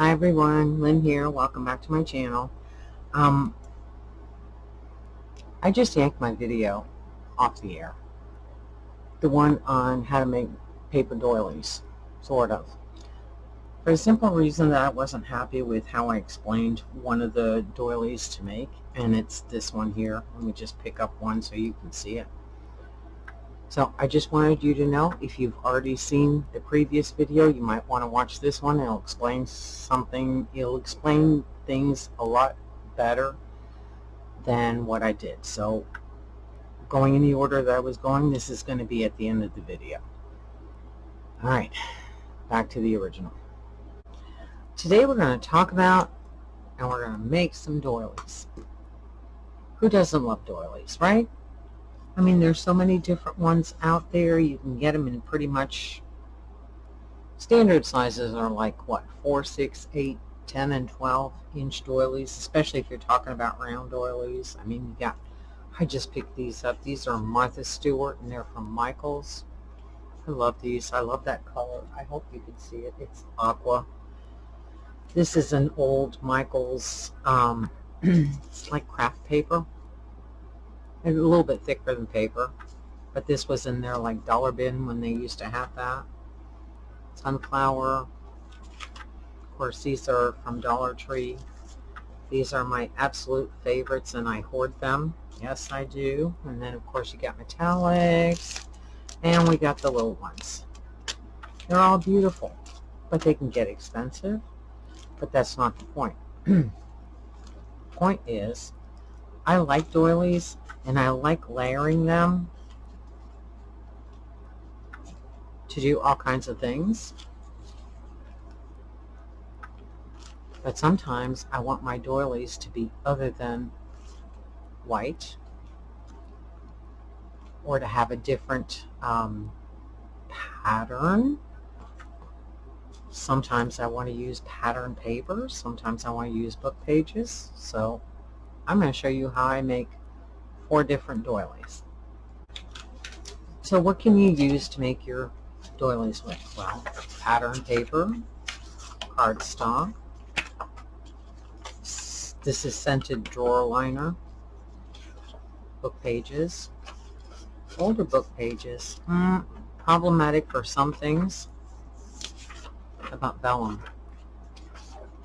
Hi everyone, Lynn here. Welcome back to my channel. I just yanked my video off the air. The one on how to make paper doilies, sort of. For the simple reason that I wasn't happy with how I explained one of the doilies to make, and it's this one here. Let me just pick up one so you can see it. So I just wanted you to know, if you've already seen the previous video, you might want to watch this one. It'll explain something. It'll explain things a lot better than what I did. So going in the order that I was going, this is going to be at the end of the video. All right, back to the original. Today we're going to talk about, and we're going to make some doilies. Who doesn't love doilies, right? I mean, there's so many different ones out there. You can get them in pretty much standard sizes are like what, 4, 6, 8, 10, and 12-inch doilies, especially if you're talking about round doilies. I mean, I just picked these up. These are Martha Stewart, and they're from Michael's. I love these. I love that color. I hope you can see it. It's aqua. This is an old Michael's. It's like craft paper. A little bit thicker than paper, but this was in their like dollar bin when they used to have that. Sunflower. Of course, these are from Dollar Tree. These are my absolute favorites, and I hoard them. Yes, I do. And then, of course, you got metallics, and we got the little ones. They're all beautiful, but they can get expensive, but that's not the point. Point is, I like doilies, and I like layering them to do all kinds of things. But sometimes I want my doilies to be other than white, or to have a different pattern. Sometimes I want to use pattern paper. Sometimes I want to use book pages. So I'm going to show you how I make 4 different doilies. So what can you use to make your doilies with? Well, pattern paper, cardstock. This is scented drawer liner, book pages, older book pages. Problematic for some things. How about vellum?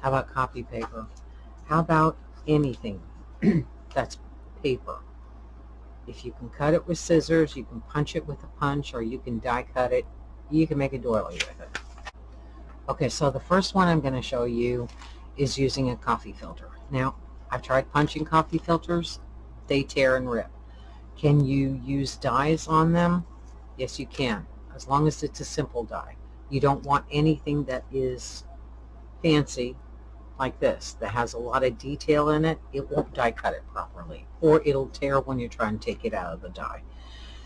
How about copy paper? How about anything that's paper? If you can cut it with scissors, you can punch it with a punch, or you can die cut it. You can make a doily with it. Okay, so the first one I'm going to show you is using a coffee filter. Now, I've tried punching coffee filters. They tear and rip. Can you use dies on them? Yes, you can, as long as it's a simple die. You don't want anything that is fancy like this, that has a lot of detail in it. It won't die cut it properly, or it'll tear when you're trying to take it out of the die.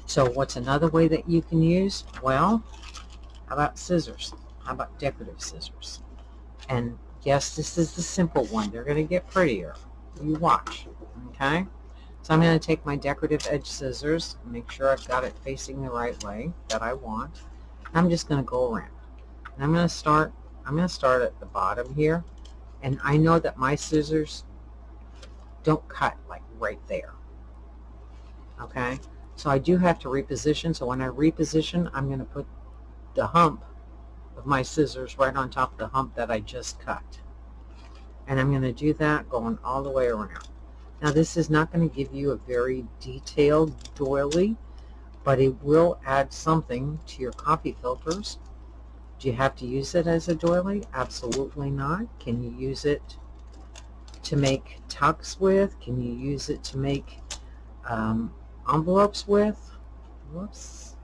So what's another way that you can use? Well, how about scissors? How about decorative scissors? And yes, this is the simple one. They're going to get prettier. You watch. Okay? So I'm going to take my decorative edge scissors, make sure I've got it facing the right way that I want. I'm just going to go around. And I'm going to start at the bottom here. And I know that my scissors don't cut like right there. Okay? So I do have to reposition. So when I reposition, I'm going to put the hump of my scissors right on top of the hump that I just cut. And I'm going to do that going all the way around. Now, this is not going to give you a very detailed doily, but it will add something to your coffee filters. Do you have to use it as a doily? Absolutely not. Can you use it to make tucks with? Can you use it to make envelopes with? Whoops.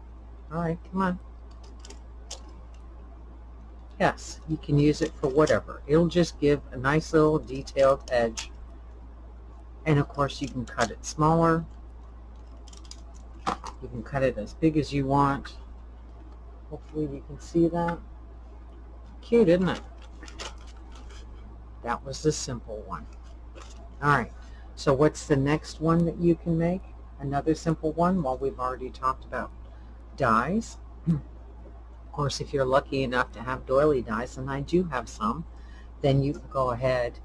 All right, come on. Yes, you can use it for whatever. It'll just give a nice little detailed edge. And of course, you can cut it smaller. You can cut it as big as you want. Hopefully you can see that. Cute, isn't it? That was the simple one. All right, so what's the next one that you can make? Another simple one. Well, we've already talked about dies. Of course, if you're lucky enough to have doily dies, and I do have some, then you can go ahead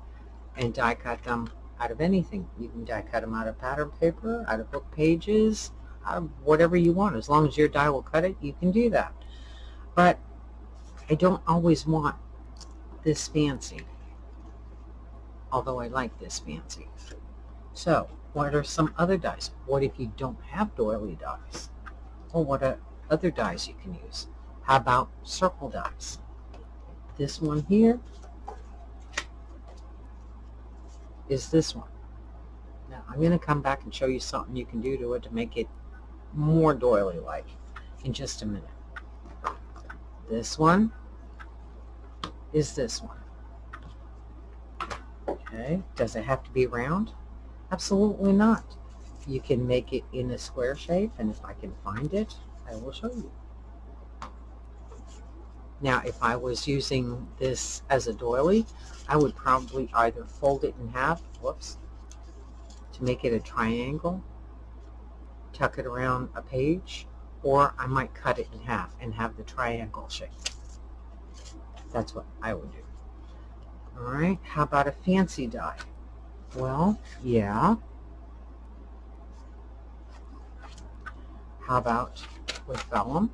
and die cut them out of anything. You can die cut them out of pattern paper, out of book pages, out of whatever you want. As long as your die will cut it, you can do that. But I don't always want this fancy, although I like this fancy. So what are some other dies? What if you don't have doily dies? Well, what are other dies you can use? How about circle dies? This one here is this one. Now I'm going to come back and show you something you can do to it to make it more doily-like in just a minute. This one is this one. Okay, does it have to be round? Absolutely not. You can make it in a square shape, and if I can find it, I will show you. Now, if I was using this as a doily, I would probably either fold it in half, whoops, to make it a triangle, tuck it around a page, or I might cut it in half and have the triangle shape. That's what I would do. All right, how about a fancy die? Well, yeah. How about with vellum?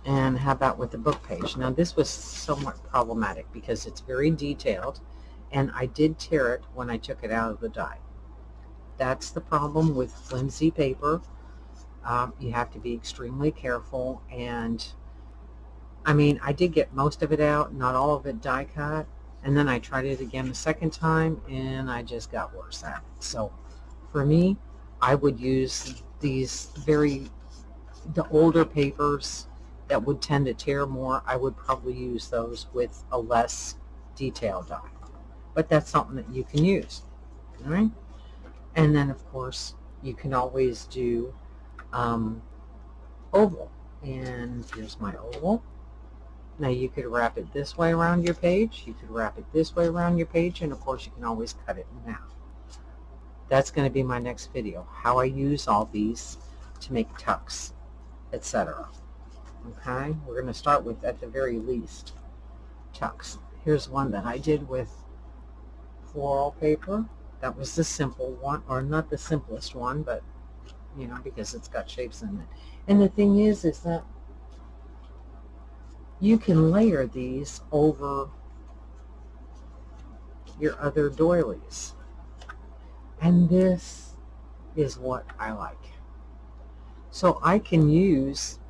And how about with the book page? Now this was somewhat problematic because it's very detailed, and I did tear it when I took it out of the die. That's the problem with flimsy paper. You have to be extremely careful, and I mean, I did get most of it out, not all of it die cut, and then I tried it again a second time, and I just got worse at it. So for me, I would use these the older papers that would tend to tear more. I would probably use those with a less detailed die. But that's something that you can use. All right? And then, of course, you can always do oval. And here's my oval. Now you could wrap it this way around your page. You could wrap it this way around your page. And, of course, you can always cut it in half. That's going to be my next video, how I use all these to make tucks, etc. Okay, we're going to start with, at the very least, tucks. Here's one that I did with floral paper. That was the simple one, or not the simplest one, but, you know, because it's got shapes in it. And the thing is that you can layer these over your other doilies. And this is what I like. So I can use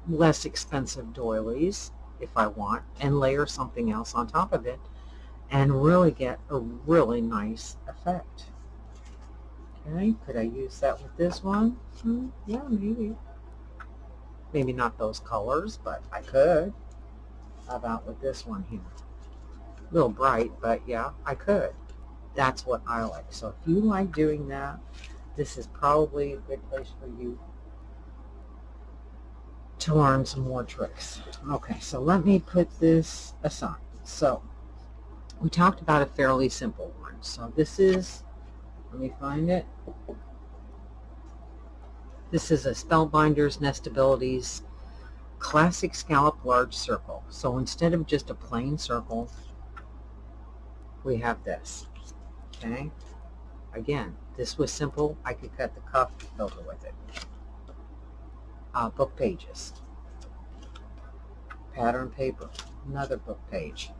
less expensive doilies if I want and layer something else on top of it and really get a really nice effect. Okay, could I use that with this one? Yeah, maybe. Maybe not those colors, but I could. How about with this one here? A little bright, but yeah, I could. That's what I like. So if you like doing that, this is probably a good place for you to learn some more tricks. Okay, so let me put this aside. So we talked about a fairly simple one. So this is, let me find it. This is a Spellbinders Nestabilities Classic Scallop Large Circle. So instead of just a plain circle, we have this. Okay, again, this was simple. I could cut the cuff over with it. Book pages, pattern paper, another book page,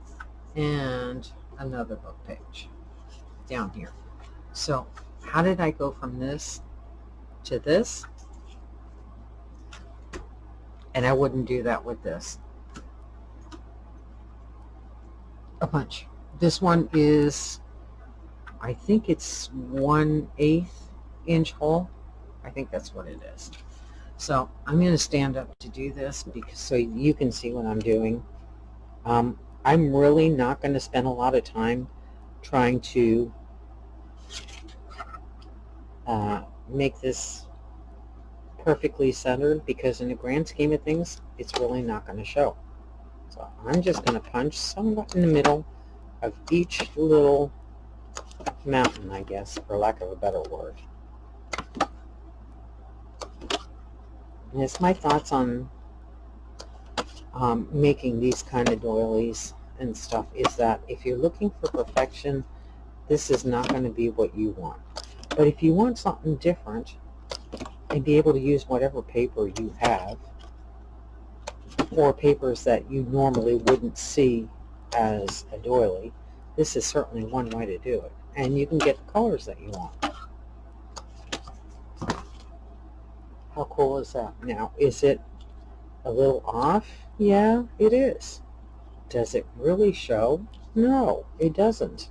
and another book page down here. So how did I go from this to this? And I wouldn't do that with this. A bunch. This one is, I think it's 1/8 inch hole. I think that's what it is. So I'm going to stand up to do this because so you can see what I'm doing. I'm really not going to spend a lot of time trying to make this perfectly centered because in the grand scheme of things, it's really not going to show. So I'm just going to punch somewhat in the middle of each little mountain, I guess, for lack of a better word. And it's my thoughts on making these kind of doilies and stuff is that if you're looking for perfection, this is not going to be what you want. But if you want something different and be able to use whatever paper you have, or papers that you normally wouldn't see as a doily, this is certainly one way to do it. And you can get the colors that you want. How cool is that? Now, is it a little off? Yeah, it is. Does it really show? No, it doesn't.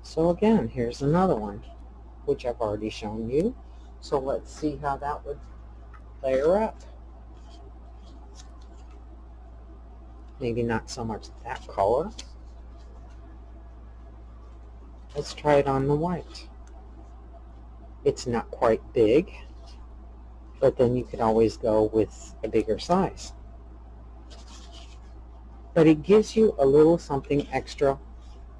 So again, here's another one, which I've already shown you. So let's see how that would layer up. Maybe not so much that color. Let's try it on the white. It's not quite big, but then you could always go with a bigger size. But it gives you a little something extra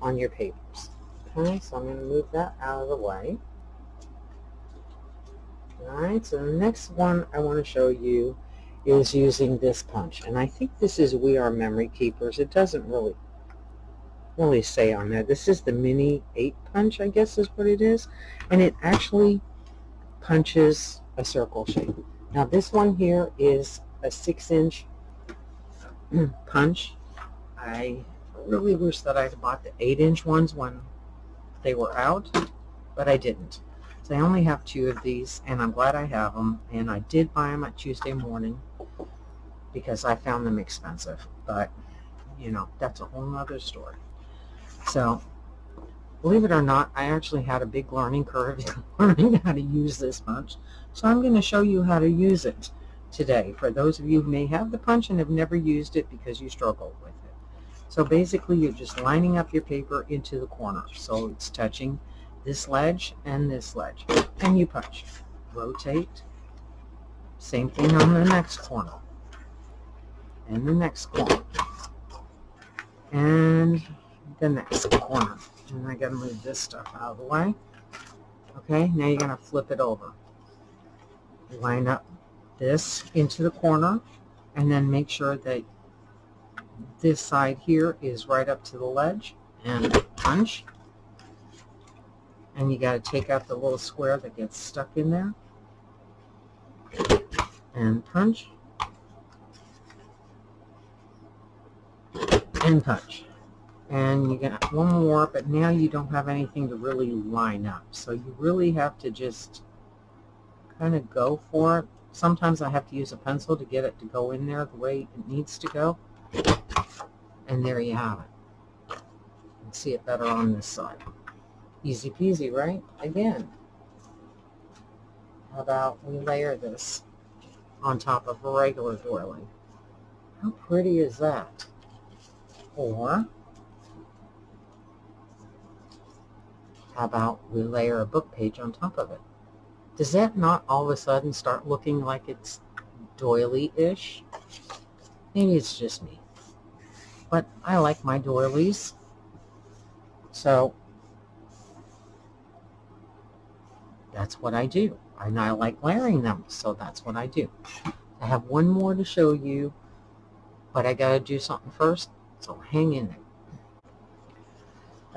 on your papers. Okay, so I'm going to move that out of the way. Alright, so the next one I want to show you is using this punch. And I think this is We Are Memory Keepers. It doesn't really say on there. This is the mini 8 punch, I guess is what it is. And it actually punches a circle shape. Now this one here is a 6-inch punch. I really wish that I'd bought the 8-inch ones when they were out, but I didn't. So I only have 2 of these, and I'm glad I have them. And I did buy them at Tuesday morning because I found them expensive. But, you know, that's a whole nother story. So, believe it or not, I actually had a big learning curve in learning how to use this punch. So I'm going to show you how to use it today for those of you who may have the punch and have never used it because you struggle with it. So basically, you're just lining up your paper into the corner. So it's touching this ledge and this ledge. And you punch. Rotate. Same thing on the next corner. And the next corner. And the next corner. And I got to move this stuff out of the way. Okay, now you're going to flip it over. Line up this into the corner. And then make sure that this side here is right up to the ledge, and punch. And you got to take out the little square that gets stuck in there, and punch, and punch. And you got one more, but now you don't have anything to really line up, so you really have to just kind of go for it. Sometimes I have to use a pencil to get it to go in there the way it needs to go. And there you have it. You can see it better on this side. Easy peasy, right? Again, how about we layer this on top of a regular doily? How pretty is that? Or how about we layer a book page on top of it? Does that not all of a sudden start looking like it's doily-ish? Maybe it's just me. But I like my doilies. So that's what I do. And I like layering them, so that's what I do. I have one more to show you, but I got to do something first, so hang in there.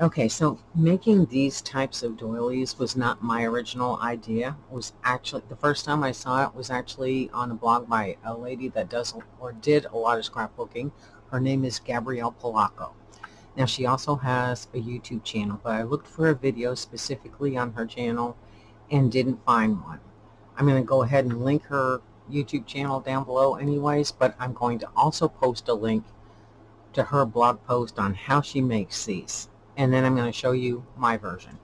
Okay, so making these types of doilies was not my original idea. It was actually, the first time I saw it was actually on a blog by a lady that does or did a lot of scrapbooking. Her name is Gabrielle Pollaco. Now she also has a YouTube channel, but I looked for a video specifically on her channel and didn't find one. I'm going to go ahead and link her YouTube channel down below anyways, but I'm going to also post a link to her blog post on how she makes these. And then I'm going to show you my version.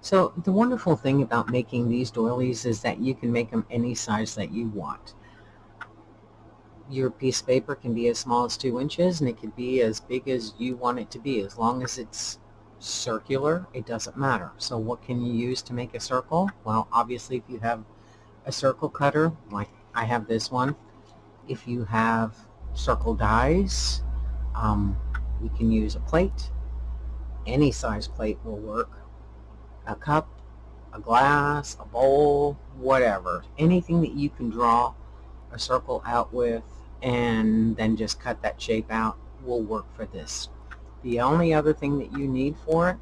So the wonderful thing about making these doilies is that you can make them any size that you want. Your piece of paper can be as small as 2 inches, and it could be as big as you want it to be. As long as it's circular, it doesn't matter. So what can you use to make a circle? Well, obviously, if you have a circle cutter, like I have this one, if you have circle dies, you can use a plate. Any size plate will work. A cup, a glass, a bowl, whatever. Anything that you can draw a circle out with and then just cut that shape out will work for this. The only other thing that you need for it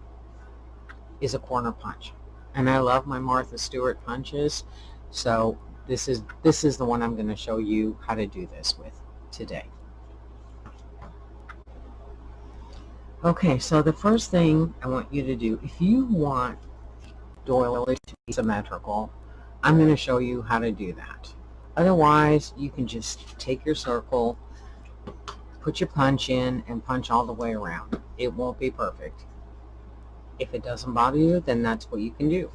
is a corner punch. And I love my Martha Stewart punches, so this is the one I'm going to show you how to do this with today. Okay, so the first thing I want you to do, if you want Doily to be symmetrical, I'm going to show you how to do that. Otherwise, you can just take your circle, put your punch in, and punch all the way around. It won't be perfect. If it doesn't bother you, then that's what you can do.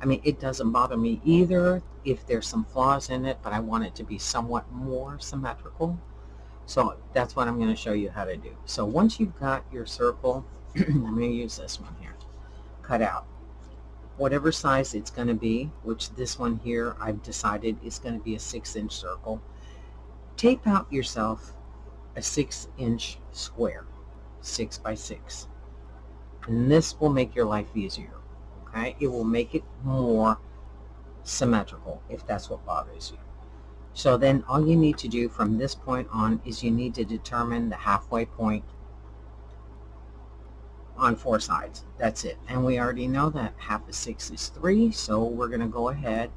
I mean, it doesn't bother me either if there's some flaws in it, but I want it to be somewhat more symmetrical. So that's what I'm going to show you how to do. So once you've got your circle, I'm going to use this one here, cut out whatever size it's going to be, which this one here I've decided is going to be a 6-inch circle. Tape out yourself a 6-inch square, 6 by 6. And this will make your life easier, okay? It will make it more symmetrical if that's what bothers you. So then all you need to do from this point on is you need to determine the halfway point on 4 sides. That's it. And we already know that half of 6 is 3, so we're going to go ahead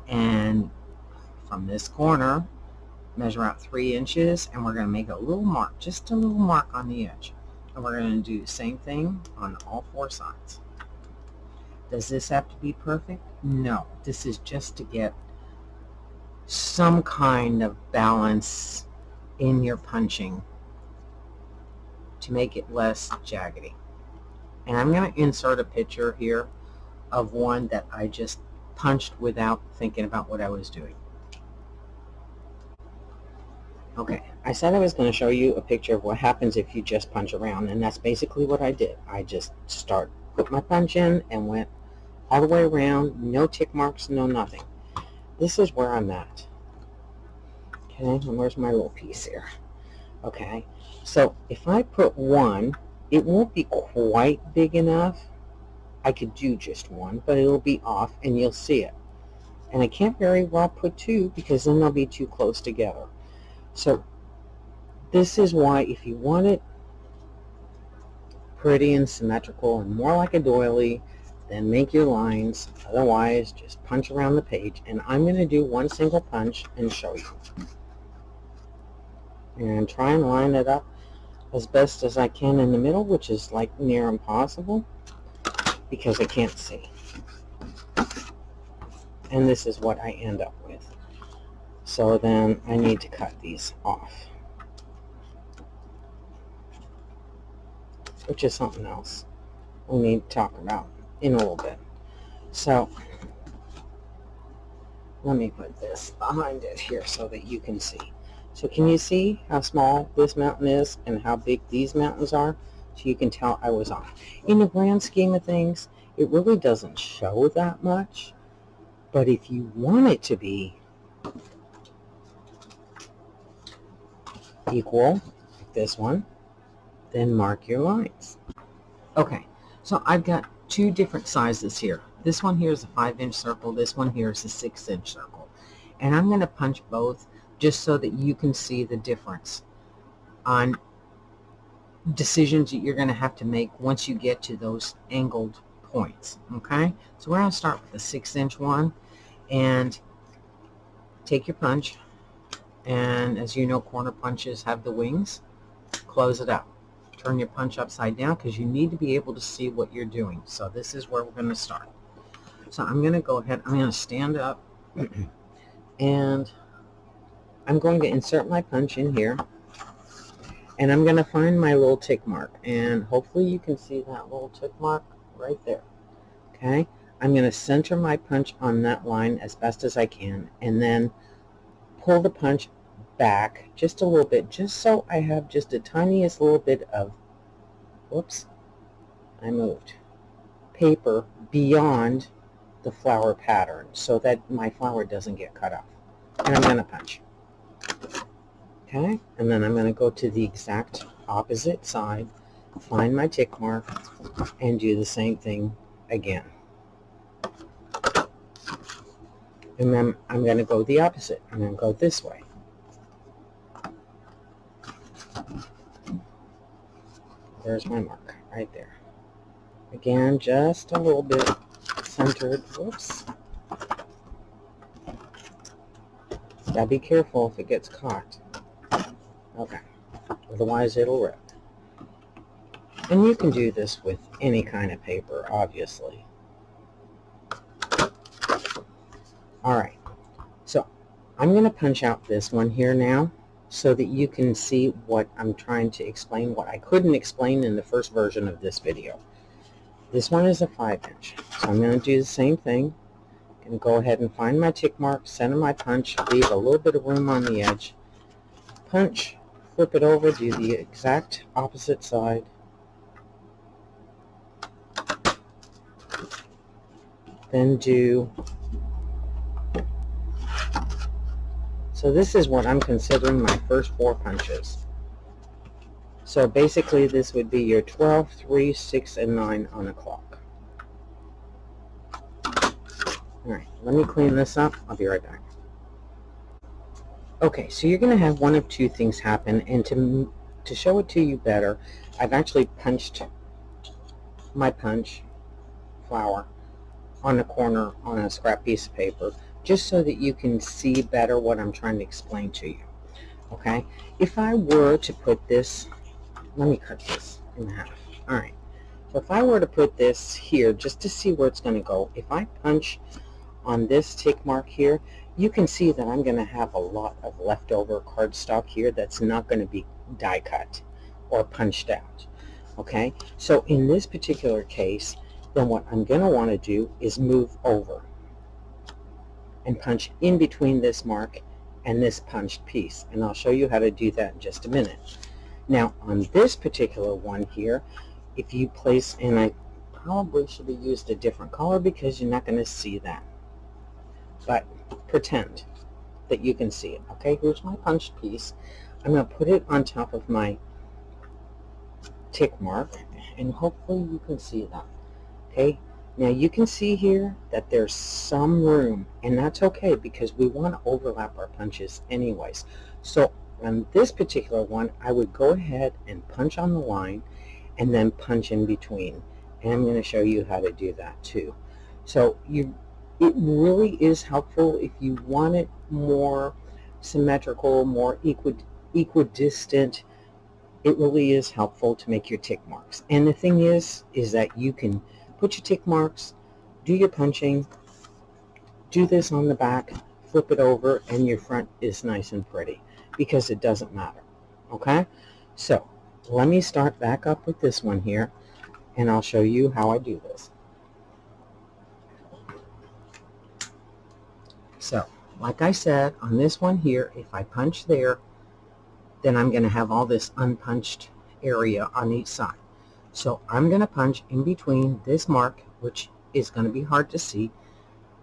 and from this corner measure out 3 inches, and we're going to make a little mark, just a little mark on the edge. And we're going to do the same thing on all 4 sides. Does this have to be perfect? No. This is just to get some kind of balance in your punching to make it less jaggedy. And I'm going to insert a picture here of one that I just punched without thinking about what I was doing. Okay, I said I was going to show you a picture of what happens if you just punch around, and that's basically what I did. I just put my punch in and went all the way around, no tick marks, no nothing. This is where I'm at. Okay, and where's my little piece here? Okay, so if I put 1, it won't be quite big enough. I could do just 1, but it'll be off and you'll see it. And I can't very well put 2 because then they'll be too close together. So this is why if you want it pretty and symmetrical and more like a doily, then make your lines. Otherwise, just punch around the page. And I'm going to do one single punch and show you. And try and line it up as best as I can in the middle, which is like near impossible because I can't see. And this is what I end up with. So then I need to cut these off, which is something else we need to talk about in a little bit. So let me put this behind it here so that you can see. So can you see how small this mountain is and how big these mountains are? So you can tell I was off. In the grand scheme of things, it really doesn't show that much. But if you want it to be equal, like this one, then mark your lines. Okay, so I've got 2 different sizes here. This one here is a 5-inch circle. This one here is a 6-inch circle. And I'm going to punch both just so that you can see the difference on decisions that you're going to have to make once you get to those angled points. Okay, so we're going to start with the 6-inch one, and take your punch, and as you know, corner punches have the wings. Close it up. Turn your punch upside down because you need to be able to see what you're doing. So this is where we're going to start. So I'm going to go ahead, I'm going to stand up and I'm going to insert my punch in here, and I'm going to find my little tick mark, and hopefully you can see that little tick mark right there. Okay, I'm going to center my punch on that line as best as I can, and then pull the punch back just a little bit, just so I have just the tiniest little bit of, whoops, I moved, paper beyond the flower pattern so that my flower doesn't get cut off. And I'm going to punch. Okay, and then I'm going to go to the exact opposite side, find my tick mark, and do the same thing again. And then I'm going to go the opposite. I'm going to go this way. There's my mark right there. Again, just a little bit centered. Whoops. Gotta be careful if it gets caught. Okay. Otherwise it'll rip. And you can do this with any kind of paper, obviously. Alright. So I'm going to punch out this one here now so that you can see what I'm trying to explain, what I couldn't explain in the first version of this video. This one is a 5-inch. So I'm going to do the same thing. I'm going to go ahead and find my tick mark, center my punch, leave a little bit of room on the edge, punch, flip it over, do the exact opposite side. Then do, so this is what I'm considering my first 4 punches. So basically this would be your 12, 3, 6, and 9 on a clock. Alright, let me clean this up. I'll be right back. Okay, so you're going to have one of two things happen, and to show it to you better, I've actually punched my punch flower on the corner on a scrap piece of paper, just so that you can see better what I'm trying to explain to you. Okay, if I were to put this, let me cut this in half. Alright, so if I were to put this here just to see where it's going to go, if I punch on this tick mark here, you can see that I'm going to have a lot of leftover cardstock here that's not going to be die cut or punched out. Okay, so in this particular case, then what I'm going to want to do is move over and punch in between this mark and this punched piece, and I'll show you how to do that in just a minute. Now on this particular one here, if you place, and I probably should have used a different color because you're not going to see that, but pretend that you can see it. Okay, here's my punched piece. I'm going to put it on top of my tick mark, and hopefully you can see that. Okay, now you can see here that there's some room, and that's okay because we want to overlap our punches anyways. So on this particular one, I would go ahead and punch on the line and then punch in between, and I'm going to show you how to do that too. So it really is helpful if you want it more symmetrical, more equidistant. It really is helpful to make your tick marks. And the thing is that you can put your tick marks, do your punching, do this on the back, flip it over, and your front is nice and pretty because it doesn't matter. Okay, so let me start back up with this one here, and I'll show you how I do this. So, like I said, on this one here, if I punch there, then I'm going to have all this unpunched area on each side. So I'm going to punch in between this mark, which is going to be hard to see,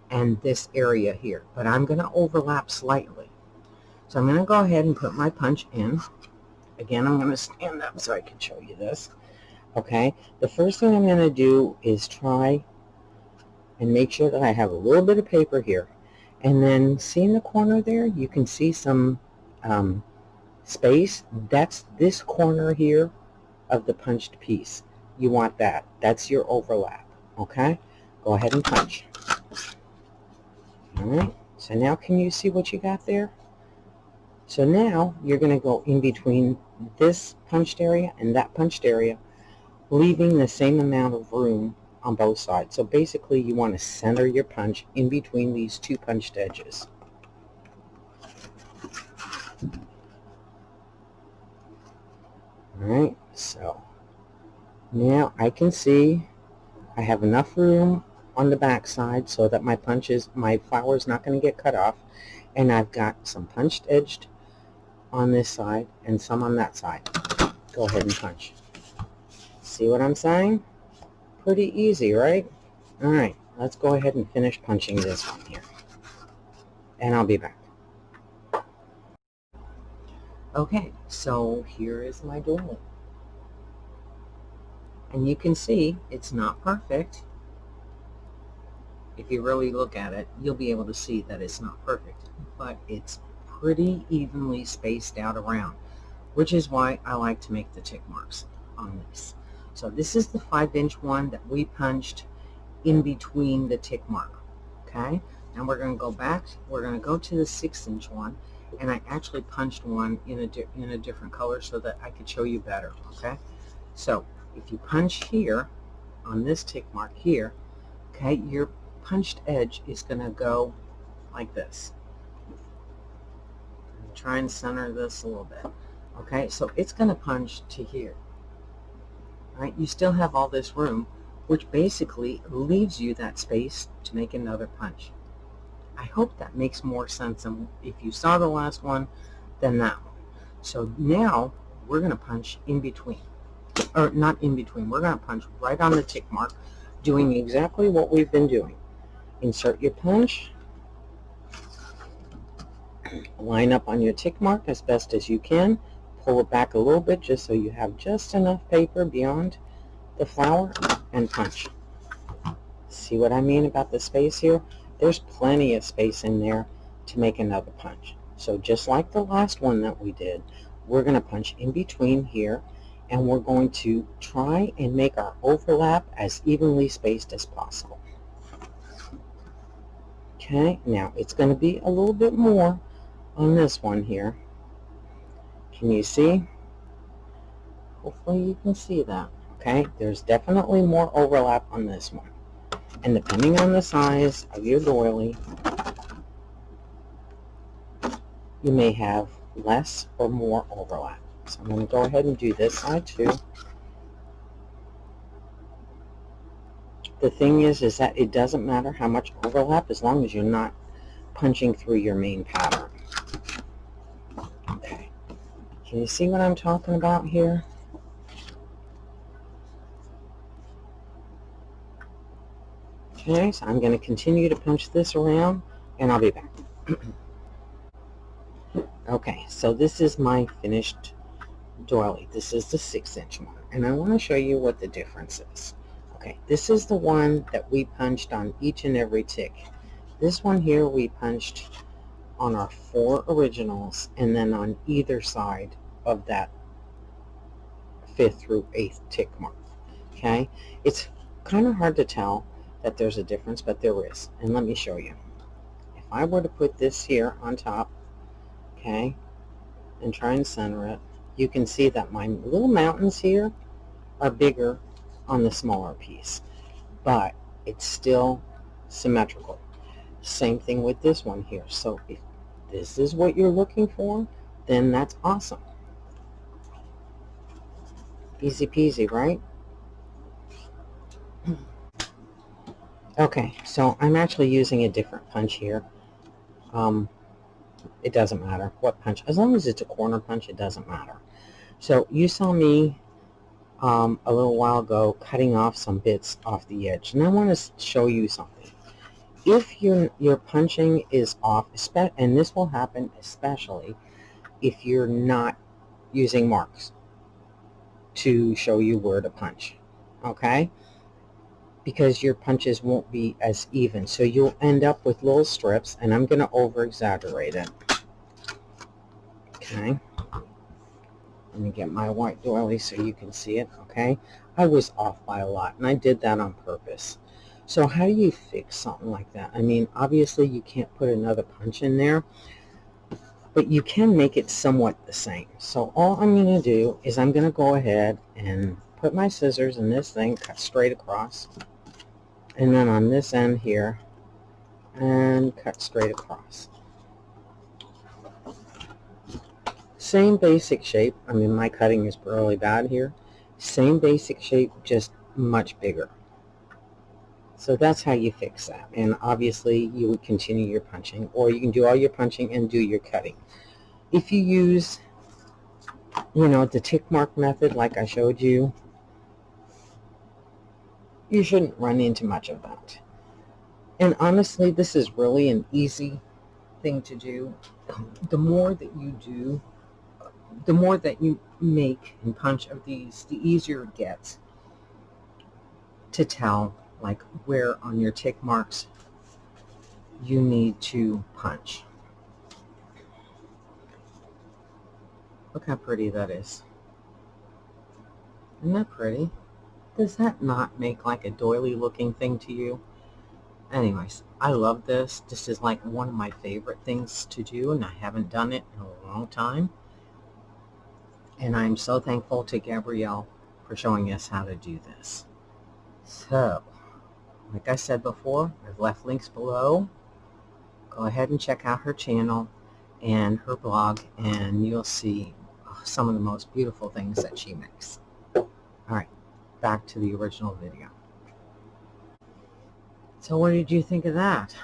and this area here. But I'm going to overlap slightly. So I'm going to go ahead and put my punch in. Again, I'm going to stand up so I can show you this. Okay, the first thing I'm going to do is try and make sure that I have a little bit of paper here. And then see in the corner there, you can see some space. That's this corner here of the punched piece. You want that. That's your overlap. Okay? Go ahead and punch. Alright, so now can you see what you got there? So now you're going to go in between this punched area and that punched area, leaving the same amount of room on both sides. So basically you want to center your punch in between these two punched edges. Alright, so now I can see I have enough room on the back side so that my flower is not going to get cut off, and I've got some punched edged on this side and some on that side. Go ahead and punch. See what I'm saying? Pretty easy, right? Alright, let's go ahead and finish punching this one here, and I'll be back. Okay, so here is my doily. And you can see it's not perfect. If you really look at it, you'll be able to see that it's not perfect, but it's pretty evenly spaced out around, which is why I like to make the tick marks. on this. So this is the 5-inch one that we punched in between the tick mark. Okay, now we're going to go back. We're going to go to the 6-inch one, and I actually punched one in a different color so that I could show you better. Okay, so if you punch here on this tick mark here, okay, your punched edge is going to go like this. Try and center this a little bit. Okay, so it's going to punch to here. Right, you still have all this room, which basically leaves you that space to make another punch. I hope that makes more sense than if you saw the last one than that one. So now we're going to punch in between, or not in between, we're going to punch right on the tick mark, doing exactly what we've been doing. Insert your punch, line up on your tick mark as best as you can, pull it back a little bit just so you have just enough paper beyond the flower, and punch. See what I mean about the space here? There's plenty of space in there to make another punch. So just like the last one that we did, we're going to punch in between here, and we're going to try and make our overlap as evenly spaced as possible. Okay, now it's going to be a little bit more on this one here. Can you see? Hopefully you can see that. Okay, there's definitely more overlap on this one. And depending on the size of your doily, you may have less or more overlap. So I'm going to go ahead and do this side too. The thing is that it doesn't matter how much overlap as long as you're not punching through your main pattern. Okay, can you see what I'm talking about here? Okay, so I'm going to continue to punch this around, and I'll be back. Okay, so this is my finished doily. This is the 6-inch one, and I want to show you what the difference is. Okay, this is the one that we punched on each and every tick. This one here we punched on our 4 originals, and then on either side of that 5th through 8th tick mark. Okay, it's kind of hard to tell that there's a difference, but there is, and let me show you. If I were to put this here on top, okay, and try and center it, you can see that my little mountains here are bigger on the smaller piece, but it's still symmetrical. Same thing with this one here. So if this is what you're looking for, then that's awesome. Easy peasy, right? Okay, so I'm actually using a different punch here. It doesn't matter what punch. As long as it's a corner punch, it doesn't matter. So you saw me a little while ago cutting off some bits off the edge. And I want to show you something. If your punching is off, and this will happen especially if you're not using marks to show you where to punch, okay? Because your punches won't be as even. So you'll end up with little strips, and I'm going to over-exaggerate it. Okay. Let me get my white doily so you can see it, okay? I was off by a lot, and I did that on purpose. So how do you fix something like that? I mean, obviously you can't put another punch in there, but you can make it somewhat the same. So all I'm going to do is I'm going to go ahead and put my scissors in this thing, cut straight across, and then on this end here, and cut straight across. Same basic shape. I mean, my cutting is really bad here. Same basic shape, just much bigger. So that's how you fix that. And obviously you would continue your punching, or you can do all your punching and do your cutting. If you use, the tick mark method like I showed you, you shouldn't run into much of that. And honestly, this is really an easy thing to do. The more that you do, the more that you make and punch of these, the easier it gets to tell, like, where on your tick marks you need to punch. Look how pretty that is. Isn't that pretty? Does that not make like a doily looking thing to you? Anyways, I love this. This is like one of my favorite things to do, and I haven't done it in a long time. And I'm so thankful to Gabrielle for showing us how to do this. So, like I said before, I've left links below. Go ahead and check out her channel and her blog, and you'll see some of the most beautiful things that she makes. All right, back to the original video. So what did you think of that?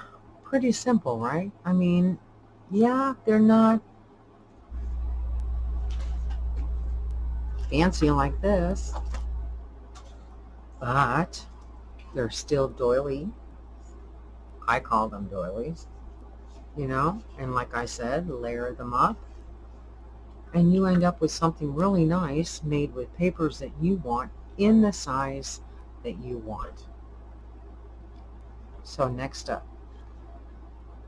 Pretty simple, right? I mean, yeah, they're not fancy like this, but they're still doily. I call them doilies, you know, and like I said, layer them up, and you end up with something really nice made with papers that you want in the size that you want. So next up,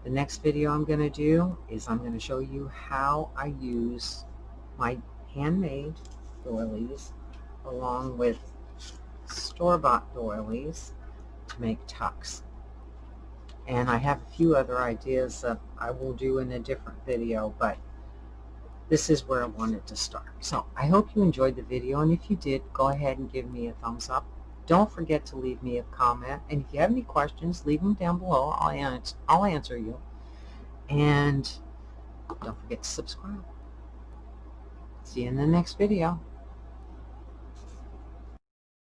the next video I'm going to do is I'm going to show you how I use my handmade doilies along with store-bought doilies to make tucks. And I have a few other ideas that I will do in a different video, but this is where I wanted to start. So I hope you enjoyed the video, and if you did, go ahead and give me a thumbs up. Don't forget to leave me a comment, and if you have any questions, leave them down below. I'll answer you. And don't forget to subscribe. See you in the next video.